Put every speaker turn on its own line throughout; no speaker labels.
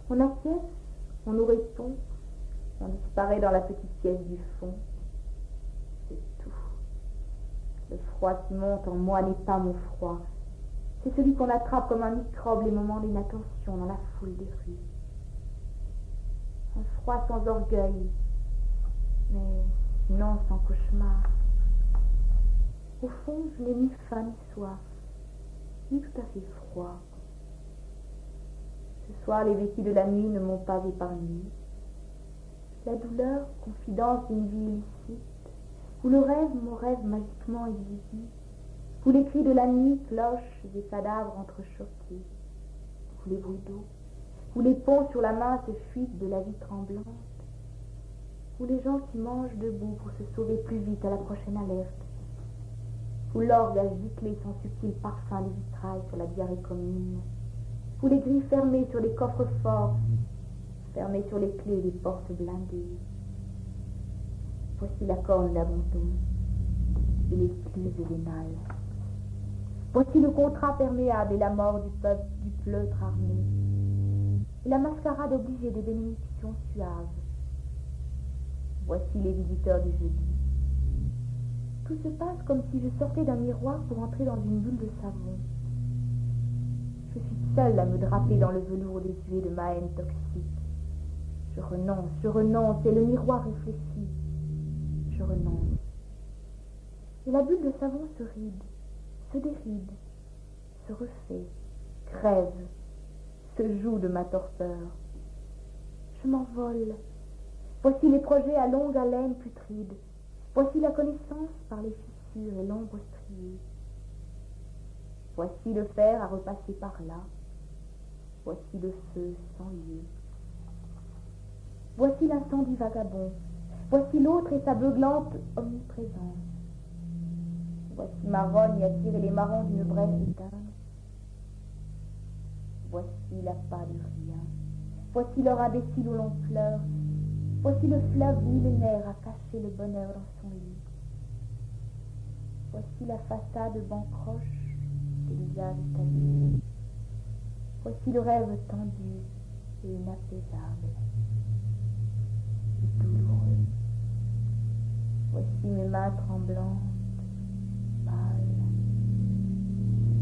On acquiesce, on nous répond, on disparaît dans la petite pièce du fond. C'est tout. Le froid qui monte en moi n'est pas mon froid. C'est celui qu'on attrape comme un microbe les moments d'inattention dans la foule des rues. Un froid sans orgueil, mais non sans cauchemar. Au fond, je n'ai ni faim ni soif, ni tout à fait froid. Ce soir, les vécus de la nuit ne m'ont pas épargné. La douleur, confidence d'une vie illicite, ou le rêve, mon rêve magiquement exigé, ou les cris de la nuit, cloches et cadavres entrechoqués, ou les bruits d'eau, ou les ponts sur la mince fuite de la vie tremblante, ou les gens qui mangent debout pour se sauver plus vite à la prochaine alerte, ou l'orgue à gicler son subtil parfum des vitrailles sur la diarrhée commune, ou les grilles fermées sur les coffres forts, fermées sur les clés des portes blindées. Voici la corne d'abandon et l'écluse vénale. Voici le contrat perméable et la mort du peuple du pleutre armé, et la mascarade obligée des bénédictions suaves. Voici les visiteurs du jeudi. Tout se passe comme si je sortais d'un miroir pour entrer dans une bulle de savon. Je suis seule à me draper dans le velours désuet de ma haine toxique. Je renonce, et le miroir réfléchit. Je renonce. Et la bulle de savon se ride, se déride, se refait, crève, se joue de ma torpeur. Je m'envole. Voici les projets à longue haleine putride. Voici la connaissance par les fissures et l'ombre striée. Voici le fer à repasser par là. Voici le feu sans lieu. Voici l'incendie vagabond. Voici l'autre et sa beuglante omniprésence. Voici ma rogne à tirer les marrons d'une brèche éteinte. Voici la pas de rien. Voici l'heure imbécile où l'on pleure. Voici le fleuve millénaire à cacher le bonheur dans son lit. Voici la façade bancroche des visages taillés. Voici le rêve tendu et inapaisable. Et douloureux. Voici mes mains tremblantes, pâles,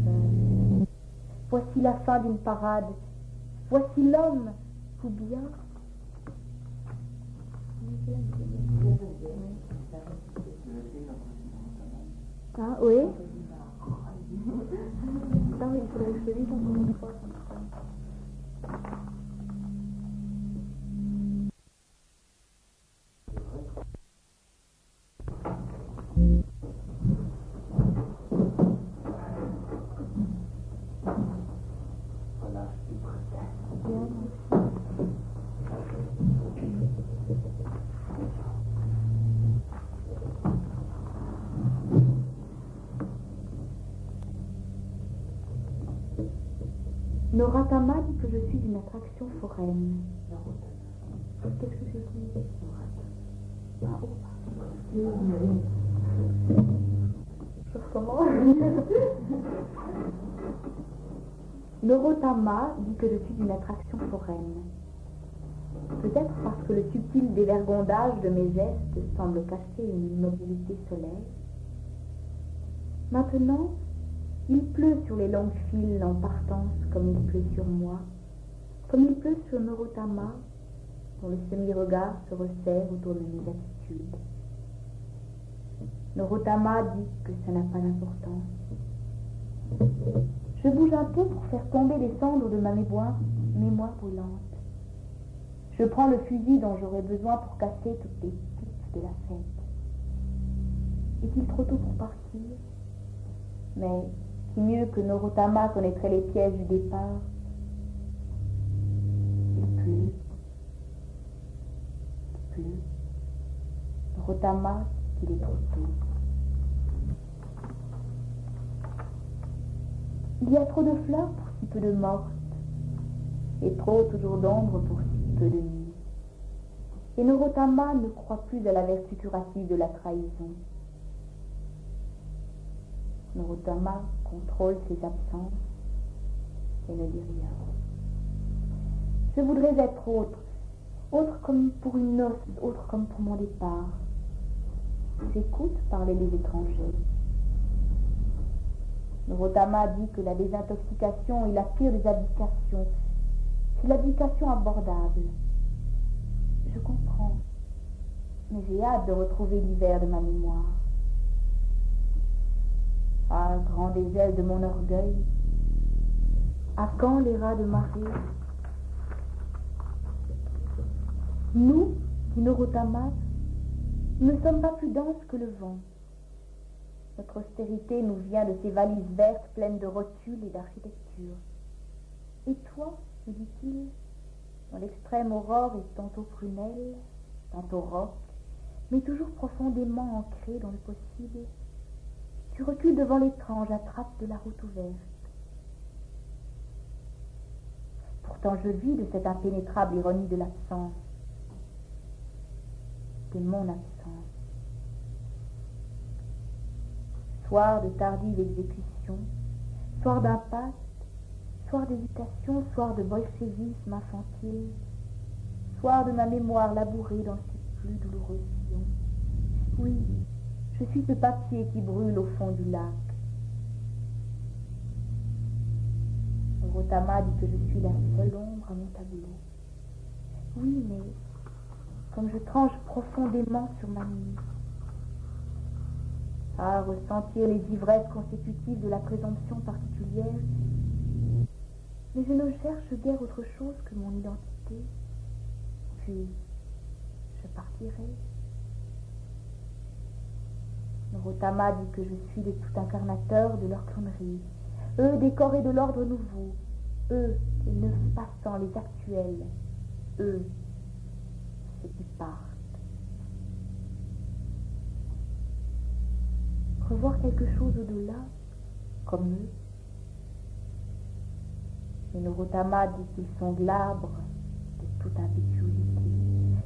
seules. Voici la fin d'une parade. Voici l'homme, ou bien... Ah oui. Attends, il faudrait que je te dise encore une fois. Noratama dit que je suis une attraction foraine. Qu'est-ce que c'est que ça? Ah, oh. Je recommence. Norotama dit que je suis une attraction foraine. Peut-être parce que le subtil dévergondage de mes gestes semble cacher une immobilité solaire. Maintenant, il pleut sur les longues files en partance comme il pleut sur moi, comme il pleut sur Norotama, dont le semi-regard se resserre autour de mes attitudes. Norotama dit que ça n'a pas d'importance. Je bouge un peu pour faire tomber les cendres de ma mémoire brûlante. Je prends le fusil dont j'aurais besoin pour casser toutes les piques de la fête. Est-il trop tôt pour partir? Mais qui mieux que Norotama connaîtrait les pièges du départ? Il pleut. Norotama dit qu'il est trop tôt. Il y a trop de fleurs pour si peu de mortes, et trop toujours d'ombre pour si peu de nuit. Et Norotama ne croit plus à la vertu curative de la trahison. Norotama contrôle ses absences et ne dit rien. Je voudrais être autre, autre comme pour une noce, autre comme pour mon départ. J'écoute parler les étrangers. Norotama dit que la désintoxication est la pire des abdications. C'est l'abdication abordable. Je comprends, mais j'ai hâte de retrouver l'hiver de ma mémoire. Ah, grand des ailes de mon orgueil, à quand les rats de marée? Nous, dit Norotama, ne sommes pas plus denses que le vent. Notre austérité nous vient de ces valises vertes pleines de rotules et d'architecture. Et toi, me dit-il, dans l'extrême aurore et tantôt prunelle, tantôt roc, mais toujours profondément ancré dans le possible, tu recules devant l'étrange attrape de la route ouverte. Pourtant je vis de cette impénétrable ironie de l'absence, de mon absence. Soir de tardive exécution, soir d'impasse, soir d'hésitation, soir de bolchevisme infantile, soir de ma mémoire labourée dans ses plus douloureux sillons. Oui, je suis ce papier qui brûle au fond du lac. Norotama dit que je suis la seule ombre à mon tableau. Oui, mais comme je tranche profondément sur ma nuit. À ressentir les ivresses consécutives de la présomption particulière, mais je ne cherche guère autre chose que mon identité. Puis, je partirai. Norotama dit que je suis le tout incarnateur de leur clonerie. Eux décorés de l'ordre nouveau, eux les neufs passants, les actuels, eux ceux qui partent. Revoir quelque chose au-delà, comme eux. Et Norotama dit qu'ils sont glabres de toute impétuosité,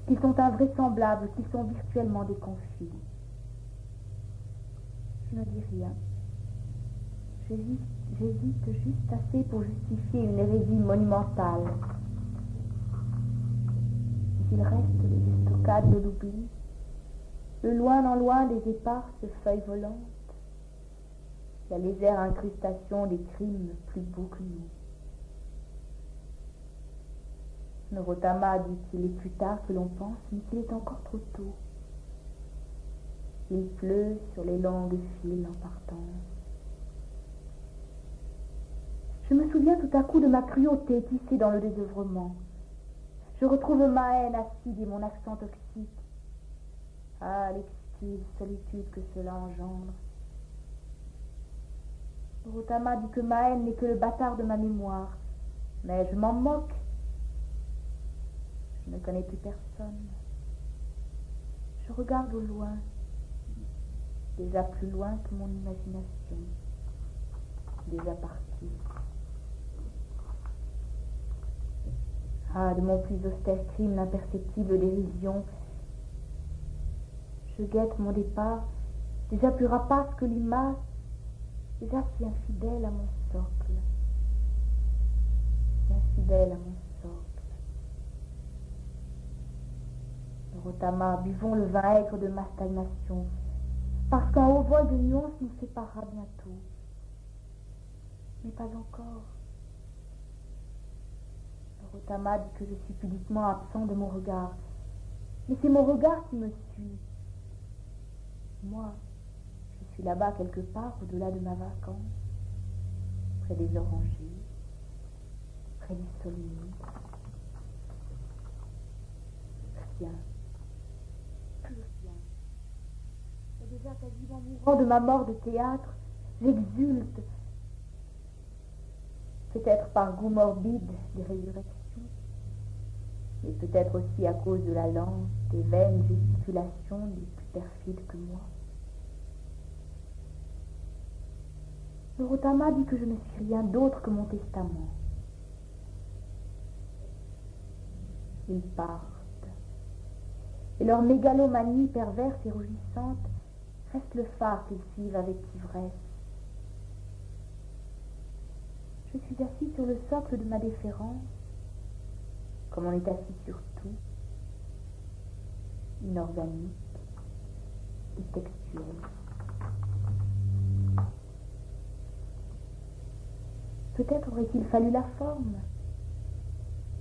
qu'ils sont invraisemblables, qu'ils sont virtuellement déconfits. Je ne dis rien. J'hésite juste assez pour justifier une hérésie monumentale. Il reste les estocades de l'oubli, le loin en loin des éparses feuilles volantes, la légère incrustation des crimes plus beaux que nous. Norotama dit qu'il est plus tard que l'on pense, mais qu'il est encore trop tôt. Il pleut sur les longues files en partance. Je me souviens tout à coup de ma cruauté tissée dans le désœuvrement. Je retrouve ma haine acide et mon accent toxique. Ah, l'exquise solitude que cela engendre. Norotama dit que ma haine n'est que le bâtard de ma mémoire, mais je m'en moque. Je ne connais plus personne. Je regarde au loin, déjà plus loin que mon imagination, déjà parti. Ah, de mon plus austère crime, l'imperceptible dérision. Je guette mon départ, déjà plus rapace que limace, déjà si infidèle à mon socle. Si infidèle à mon socle. Norotama, buvons le vin aigre de ma stagnation, parce qu'un haut vol de nuances nous séparera bientôt. Mais pas encore. Norotama dit que je suis pudiquement absent de mon regard, mais c'est mon regard qui me suit. Moi, je suis là-bas quelque part au-delà de ma vacance, près des orangers, près du saulnier. Rien, plus rien. Et déjà quasiment mourant de ma mort de théâtre, j'exulte, peut-être par goût morbide des résurrections, mais peut-être aussi à cause de la lente et vaine gesticulation des plus perfides que moi. Norotama dit que je ne suis rien d'autre que mon testament. Ils partent, et leur mégalomanie perverse et rougissante reste le phare qu'ils suivent avec ivresse. Je suis assis sur le socle de ma déférence, comme on est assis sur tout, inorganique et textuel. Peut-être aurait-il fallu la forme.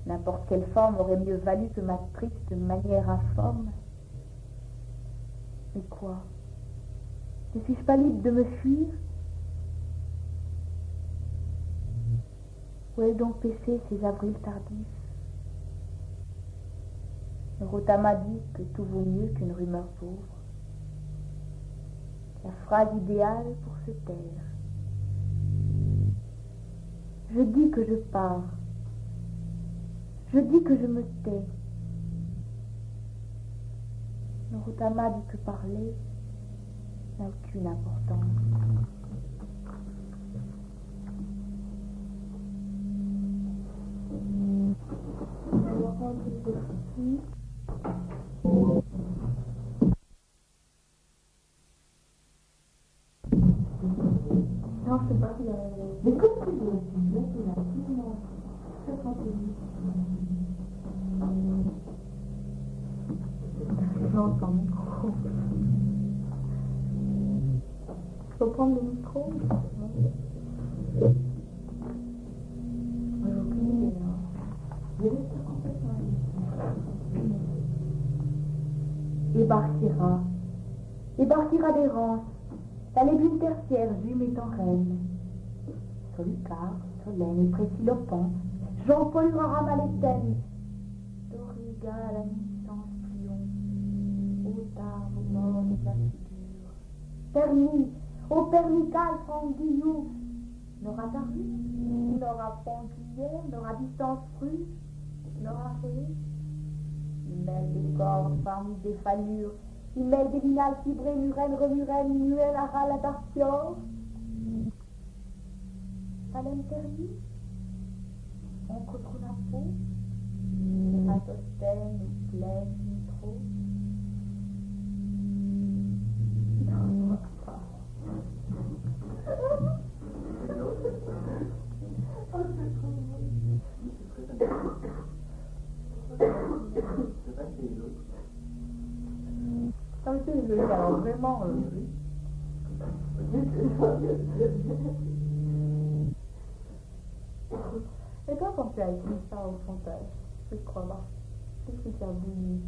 N'importe quelle forme aurait mieux valu que ma triste manière informe. Mais quoi? Ne suis-je pas libre de me fuir? Où ai-je donc pêché ces avrils tardifs? Rota m'a dit que tout vaut mieux qu'une rumeur pauvre. La phrase idéale pour se taire. Je dis que je pars. Je dis que je me tais. Rota m'a dit que parler n'a aucune importance. On va rendre ceci. Non, c'est pas qu'il a... Mais comme tu veux, tu l'as absolument très tranquille. Non, sans micro. Je peux prendre le micro? J'ai aucune idée, hein. Je vais rester complètement Ébarquera d'errance, la légune tertiaire Jume est en reine. Solucar, Solène et Précilopan, Jean-Paul Raramaleten, Doriga à la nuisance triomphe, au tard, au mort de la figure. Permis, au permical Franck Guillou, n'aura taru, n'aura Ponguillère, n'aura distance rue, n'aura rue. Il mêle des cordes parmi des fallures, il mêle des linales fibrées, murènes, remurènes, muènes, aral, adartior. Salem terni, oncle Tronapo, Atostène ou plaine, nitro. Non, pas. Oh, c'est trop ça me fait joli, alors vraiment. Et toi, quand tu as écrit ça au frontal, je crois pas. Qu'est-ce que tu as voulu?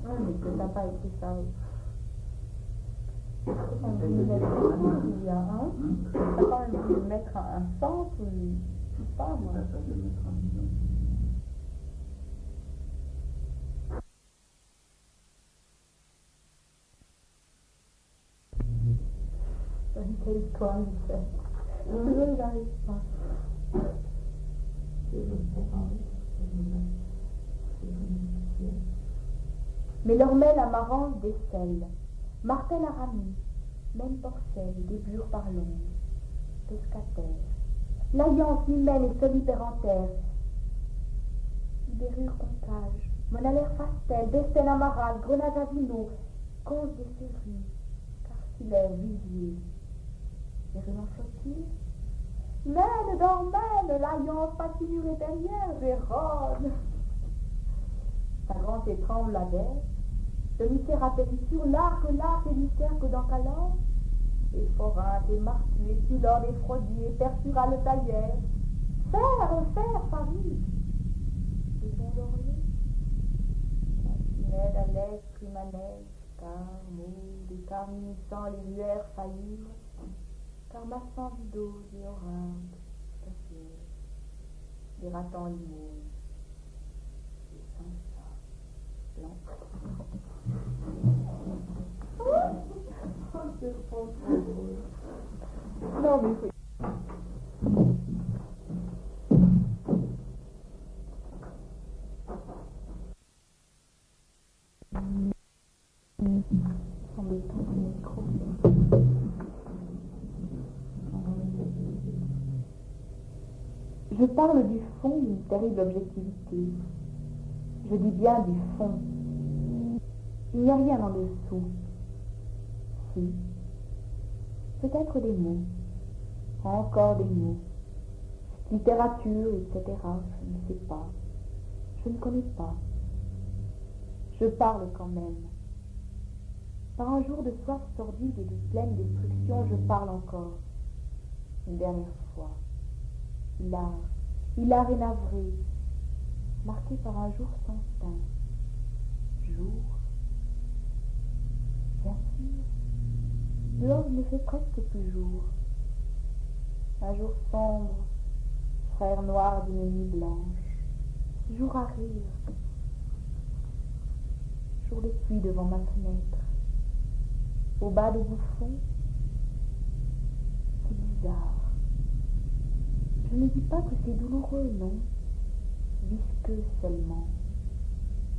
Ouais, mais que t'as pas écrit ça. T'as quand même voulu mettre il y a un. T'as quand même voulu mettre un centre, je sais pas moi. Quelle histoire, Michel. Toujours, il n'arrive pas. Mais leur mêle amarante décèle, martèle aramie, même porcelle, débure par l'ombre, pescataire, l'alliance humaine et solipérentaire, ibérure concage, monalaire fastel, d'estène amarale, grenade à vino, conche des serrues, carcilaire, visier, les rumeurs flottillent, mène dormène, l'alliance patinure et derrière, Gérone. Sa grande étrangle la verre, le mystère apérissure, l'arc et mystère que dans Calance, et forain, et martu, et tulor, et frodier, et persura le taillère, faire, Paris, et bon d'Orient, Cantinelle, Alès, Primanès, Carmaux, des carminissants, les ruères faillures, Carmassant, Vidose et Orinde, Cassier, des ratans limouses, des sans-ça, blancs. Oh, c'est trop drôle. Non, mais c'est... Embêtant ce micro. Je parle du fond d'une terrible objectivité. Je dis bien du fond. Il n'y a rien en dessous. Si. Peut-être des mots. Encore des mots. littérature, etc. Je ne sais pas. Je ne connais pas. Je parle quand même. Par un jour de soif sordide et de pleine destruction, je parle encore. Une dernière fois. Hilar et navré, marqué par un jour sans fin. Jour. Bien sûr. Dehors, il ne fait presque plus jour. Un jour sombre, frère noir d'une nuit blanche. Jour à rire. Jour de pluie devant ma fenêtre. Au bas de bouffon, c'est bizarre. Je ne dis pas que c'est douloureux, non. Visqueux seulement.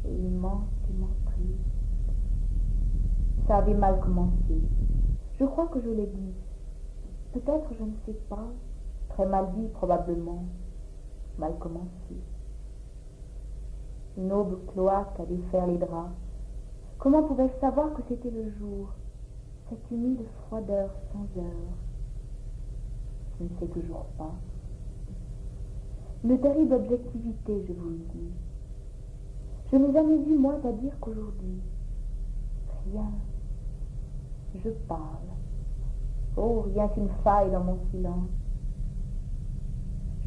Et immensément triste. Ça avait mal commencé. Je crois que je l'ai dit. Peut-être, je ne sais pas. Très mal dit, probablement. Mal commencé. Une aube cloaque à défaire les draps. Comment pouvais-je savoir que c'était le jour? Cette humide froideur sans heure. Je ne sais toujours pas. Une terrible objectivité, je vous le dis. Je n'ai jamais eu moins à dire qu'aujourd'hui. Rien. Je parle. Oh, rien qu'une faille dans mon silence.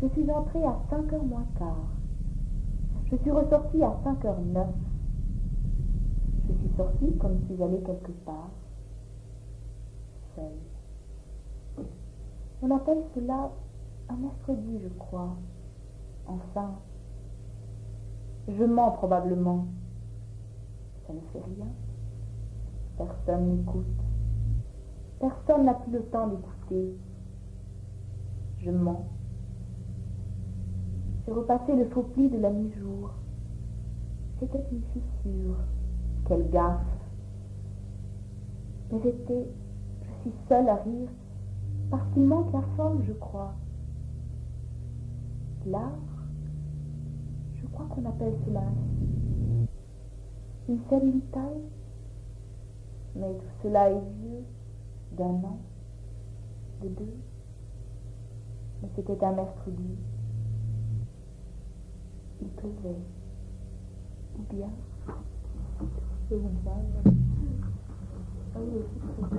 Je suis entrée à 5h moins quart. Je suis ressortie à 5h09. Je suis sortie comme si j'allais quelque part. Seule. On appelle cela un mercredi, je crois. Enfin, je mens probablement. Ça ne fait rien. Personne n'écoute. Personne n'a plus le temps d'écouter. Je mens. J'ai repassé le faux pli de la mi-jour. C'était une fissure. Quelle gaffe. Mais je suis seule à rire, parce qu'il manque la forme, je crois. L'art, je crois qu'on appelle cela ainsi. Une seule taille, mais tout cela est vieux, d'un an, de deux. Mais c'était un mercredi. Il pleuvait. Ou bien, c'est une vanne. Ah oui, aussi,